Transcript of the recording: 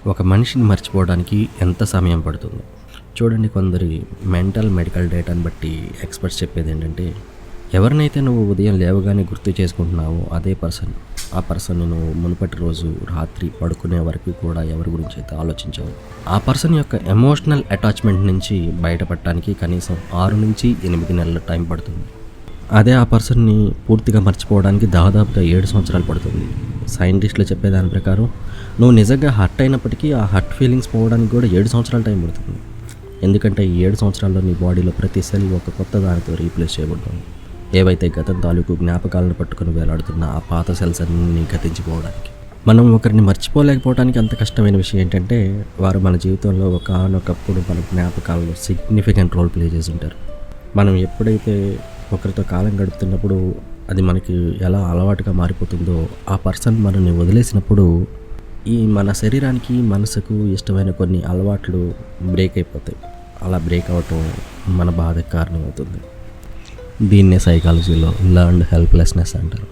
ఒక మనిషిని మర్చిపోవడానికి ఎంత సమయం పడుతుంది చూడండి. కొందరి మెడికల్ డేటాను బట్టి ఎక్స్పర్ట్స్ చెప్పేది ఏంటంటే, ఎవరినైతే నువ్వు ఉదయం లేవగానే గుర్తు చేసుకుంటున్నావో అదే ఆ పర్సన్ నువ్వు మునుపటి రోజు రాత్రి పడుకునే వరకు కూడా ఎవరి గురించి అయితే ఆలోచించావు, ఆ పర్సన్ యొక్క ఎమోషనల్ అటాచ్మెంట్ నుంచి బయటపడటానికి కనీసం 6 నుంచి 8 నెలల టైం పడుతుంది. అదే ఆ పర్సన్ని పూర్తిగా మర్చిపోవడానికి దాదాపుగా 7 సంవత్సరాలు పడుతుంది. సైంటిస్టులు చెప్పేదాని ప్రకారం నువ్వు నిజంగా హర్ట్ అయినప్పటికీ ఆ హర్ట్ ఫీలింగ్స్ పోవడానికి కూడా 7 సంవత్సరాల టైం పడుతుంది. ఎందుకంటే ఈ 7 సంవత్సరాల్లో నీ బాడీలో ప్రతి సెల్ ఒక కొత్త దానితో రీప్లేస్ చేయబడుతుంది. ఏవైతే గతం తాలూకు జ్ఞాపకాలను పట్టుకుని వేలాడుతున్న ఆ పాత సెల్స్ అన్నీ గతించిపోవడానికి. మనం ఒకరిని మర్చిపోలేకపోవడానికి అంత కష్టమైన విషయం ఏంటంటే, వారు మన జీవితంలో ఒకానొకప్పుడు మన జ్ఞాపకాలలో సిగ్నిఫికెంట్ రోల్ ప్లే చేసి ఉంటారు. మనం ఎప్పుడైతే ఒకరితో కాలం గడుపుతున్నప్పుడు అది మనకి ఎలా అలవాటుగా మారిపోతుందో, ఆ పర్సన్ మనల్ని వదిలేసినప్పుడు ఈ మన శరీరానికి మనసుకు ఇష్టమైన కొన్ని అలవాట్లు బ్రేక్ అయిపోతాయి. అలా బ్రేక్ అవ్వటం మన బాధకు కారణమవుతుంది. దీన్నే సైకాలజీలో లర్న్డ్ హెల్ప్లెస్నెస్ అంటారు.